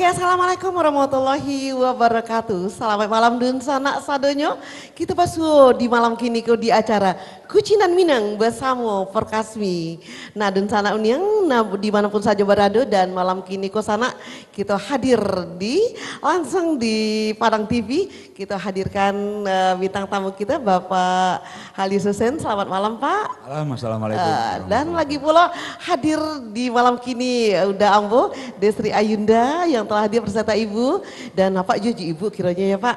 Oke, assalamualaikum warahmatullahi wabarakatuh. Selamat malam dun sanak sadonyo. Kita pasu di malam kini di acara Kucinan Minang bersama Perkasmi. Nah dun sanak uniang, nah dimanapun saja berada dan malam kini sana kita hadir langsung di Padang TV. Kita hadirkan bintang tamu kita Bapak Halis Hussein. Selamat malam Pak. Assalamualaikum. Dan lagi pula hadir di malam kini udah Ambo Desri Ayunda yang telah hadir beserta Ibu dan Pak Juji Ibu kiranya ya Pak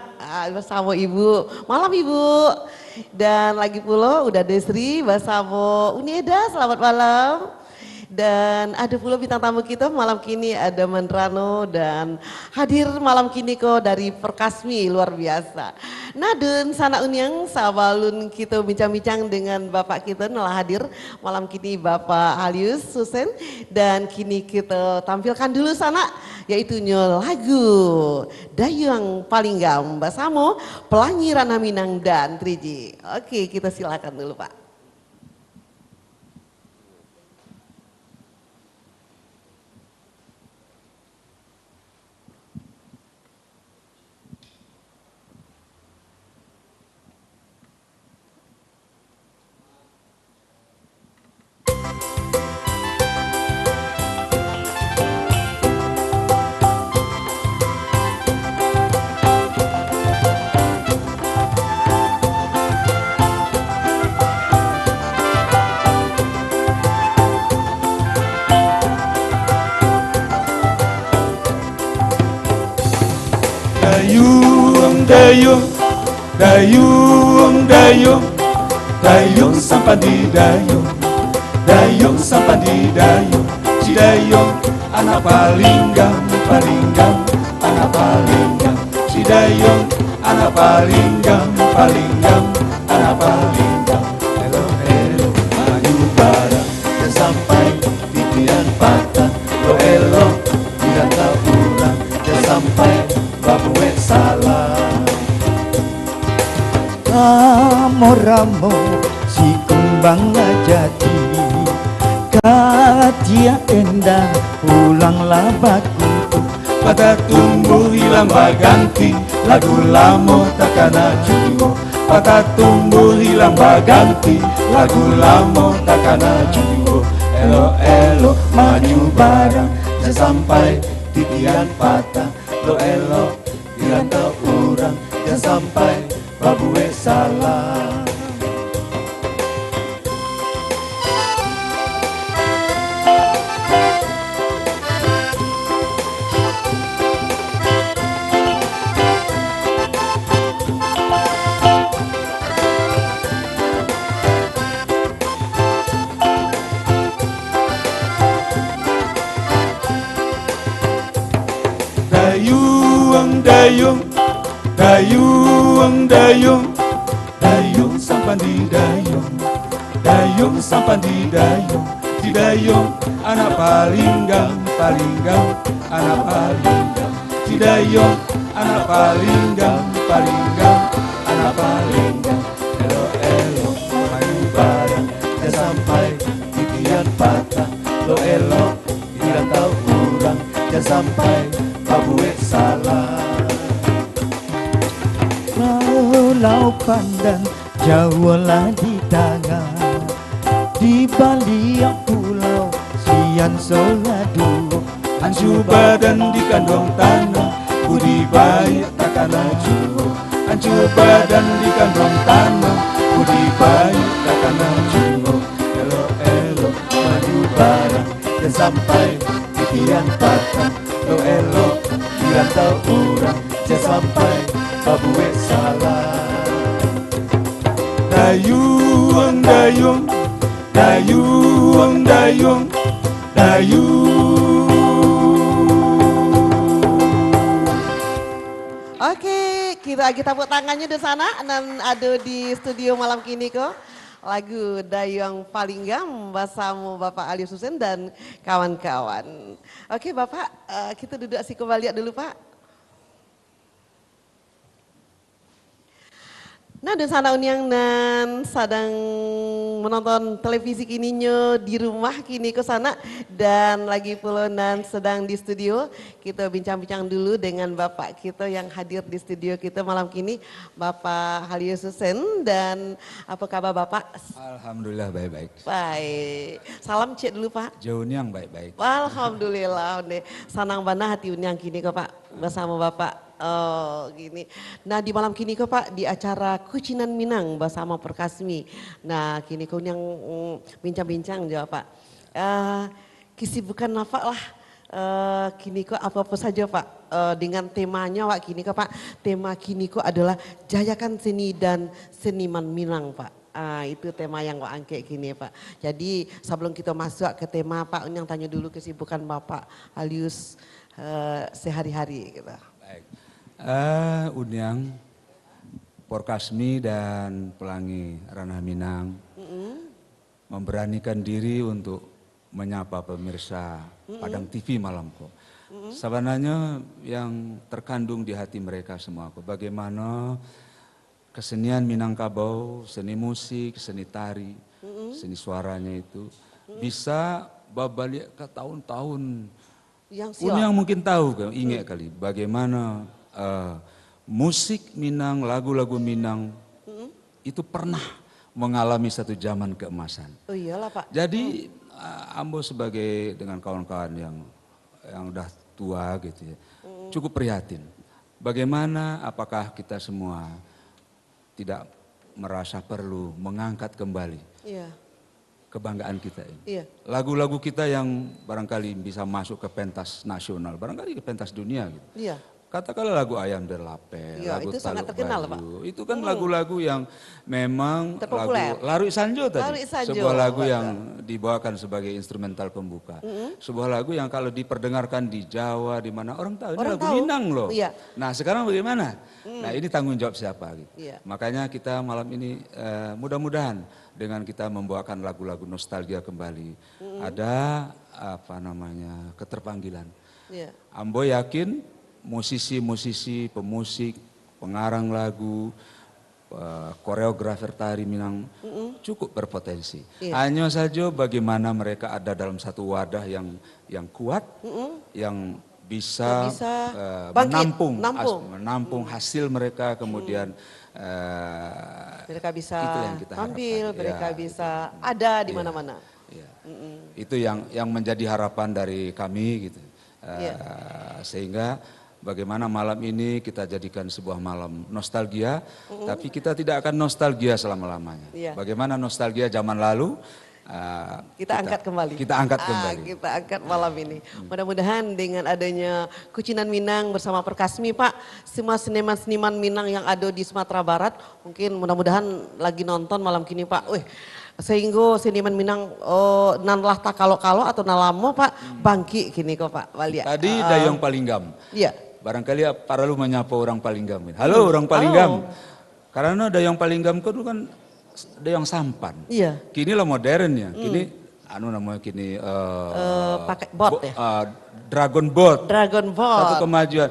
bersama Ibu. Malam Ibu. Dan lagi pula udah Desri bersama Uneda. Selamat malam. Dan ada pula bintang tamu kita malam kini ada Mandrano dan hadir malam kini kok dari Perkasmi luar biasa. Nah dan sana unyang sabalun kita bincang-bincang dengan Bapak kita telah hadir malam kini Bapak Halis Hussein dan kini kita tampilkan dulu sana yaitu lagu Dayung Palinggam bersama Pelangi Ranah Minang dan Triji. Oke kita silakan dulu Pak. Dayung, dayung, dayung, dayung sampai di dayung, dayung sampai di dayung, Cidayung anak palinggam, palinggam, anak palinggam, Cidayung anak palinggam, palinggam, anak palinggam. Hello, hello, maju bareng, dan sampai titian patah, lo elo, tidak tahu pulang, dan sampai babuwe salah. Ramo-ramo si kembang jadi katia endah ulanglah baku pada tumbuh hilang baganti lagu lamo takana jiwo pada tumbuh hilang baganti lagu lamo takana jiwo elo elo maju bareng sampai titian patah lo elo dirantau orang dan sampai babuwe salah. Dayung, dayung, dayung, dayung, dayung sampai di dayung, dayung sampai di dayung, Cidayung anak palinggam, palinggam, anak palinggam, Cidayung anak palinggam, palinggam, anak palinggam. Elo elo maju bareng dan sampai titian patah, lo elo tidak tahu kurang dan sampai babuwe salah. Pulau Pandan jauhlah di tangan di balik pulau sian soladu Anju badan di kandung tanah budi baik takana jiwo Anju badan di kandung tanah budi baik takana jiwo elo elo maju bareng dan sampai titian patah lo elo dirantau orang dan sampai babuwe salah. Dayung, dayung, dayung, dayung, dayung. Oke, kita tepuk tangannya di sana dan ada di studio malam kini kok lagu Dayung Palinggam bersama Bapak Halis Hussein dan kawan-kawan. Oke Bapak, kita duduk kembali dulu Pak. Nah, dan sana unyang nan sedang menonton televisi kininya di rumah kini ke sana dan lagi pula nan sedang di studio. Kita bincang-bincang dulu dengan Bapak kita yang hadir di studio kita malam kini, Bapak Halius Husen. Dan apa kabar Bapak? Alhamdulillah baik-baik. Baik. Salam cek dulu Pak. Jauh yang baik-baik. Alhamdulillah, sanang bana hati unyang kini kok Pak bersama Bapak. Oh gini. Nah di malam kini kok Pak di acara Kucinan Minang bersama Perkasmi. Nah kini kau yang bincang-bincang jawab Pak. Kesibukan nafak lah. Kini kok apa-apa saja Pak dengan temanya Pak kini kok Pak. Tema kini kok adalah Jayakan Seni dan Seniman Minang Pak. Itu tema yang kok angke gini Pak. Jadi sebelum kita masuk ke tema Pak yang tanya dulu kesibukan Bapak Halius sehari-hari gitu. Baik. Unyang, Porkasmi dan Pelangi Ranah Minang memberanikan diri untuk menyapa pemirsa Padang TV malam kok. Sebenarnya yang terkandung di hati mereka semua kok. Bagaimana kesenian Minangkabau, seni musik, seni tari, seni suaranya itu bisa babalik ke tahun-tahun. Yang mungkin tahu, ingat kali bagaimana musik Minang, lagu-lagu Minang itu pernah mengalami satu zaman keemasan. Oh iyalah Pak. Jadi Ambo sebagai dengan kawan-kawan yang udah tua gitu ya, cukup prihatin. Bagaimana apakah kita semua tidak merasa perlu mengangkat kembali kebanggaan kita ini. Lagu-lagu kita yang barangkali bisa masuk ke pentas nasional, barangkali ke pentas dunia gitu. Katakanlah lagu Ayam Derlape, lagu itu sangat terkenal Pak. Itu kan lagu-lagu yang memang terpopuler. Lagu Larui Sanjo tadi. Larui Sanjo, sebuah lagu yang dibawakan sebagai instrumental pembuka. Sebuah lagu yang kalau diperdengarkan di Jawa, di mana orang tahu ini lagu Minang loh. Nah sekarang bagaimana? Nah ini tanggung jawab siapa gitu. Makanya kita malam ini mudah-mudahan dengan kita membawakan lagu-lagu nostalgia kembali. Ada apa namanya keterpanggilan. Ambo yakin musisi-musisi, pemusik, pengarang lagu, koreografer tari Minang cukup berpotensi. Hanya saja bagaimana mereka ada dalam satu wadah yang kuat, yang bisa menampung hasil mereka, kemudian mereka bisa tampil, mereka bisa ada di mana-mana. Itu yang menjadi harapan dari kami gitu. Sehingga bagaimana malam ini kita jadikan sebuah malam nostalgia, tapi kita tidak akan nostalgia selama-lamanya. Bagaimana nostalgia zaman lalu, kita angkat kembali. Kita angkat kembali. Kita angkat malam ini. Mudah-mudahan dengan adanya Kucinan Minang bersama Perkasmi Pak, semua seniman-seniman Minang yang ada di Sumatera Barat, mungkin mudah-mudahan lagi nonton malam kini Pak. Sehingga seniman Minang nanlah tak kalau-kalau atau nalamo Pak bangki kini kok Pak Walia. Tadi Dayong Palinggam. Barangkali para lu menyapa orang Palinggam. Halo orang Palinggam. Karena Dayong Palinggam itu kan Dayong Sampan. Kini lah modern ya. Kini namanya kini pakai bot Dragon Boat. Dragon Boat. Satu kemajuan.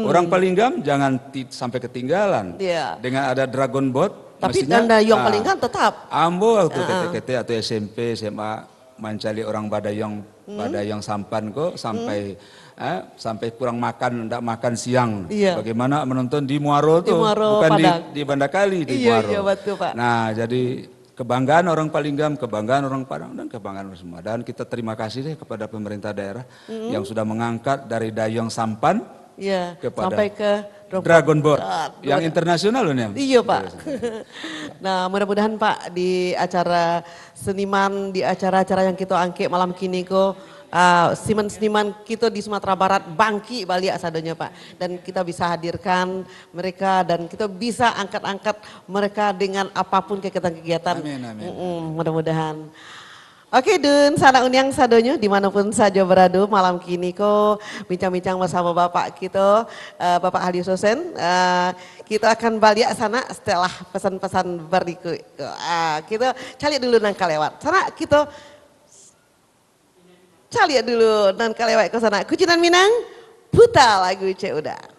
Orang Palinggam jangan sampai ketinggalan. Dengan ada Dragon Boat. Tapi Dayong Palinggam tetap. Ambo waktu KTKT atau SMP, SMA mencari orang Badayong Sampan kok sampai kurang makan, tidak makan siang. Bagaimana menonton di Muaro tuh, bukan di Bandakali, di Muaro. Betul, Pak. Nah jadi kebanggaan orang Palinggam, kebanggaan orang Padang dan kebanggaan orang semua. Dan kita terima kasih deh kepada pemerintah daerah yang sudah mengangkat dari Dayong Sampan kepada sampai ke Dragon Boat yang internasional loh nih. Iya Pak. Nah mudah-mudahan Pak di acara seniman, di acara-acara yang kita angke malam kini kok seniman-seniman kita di Sumatera Barat bangki balik asadanya Pak. Dan kita bisa hadirkan mereka dan kita bisa angkat-angkat mereka dengan apapun kegiatan-kegiatan. Amin. Mudah-mudahan. Oke Dun, sana unyang sadonyo dimanapun saja berada malam kini kok bincang-bincang bersama Bapak kita, Bapak Halius Husen. Kita akan balik sana setelah pesan-pesan berikut. Kita cari dulu nang kalewat. Sana kita cari dulu nang kalewat ke sana. Kucinan Minang, putar lagu cek udah.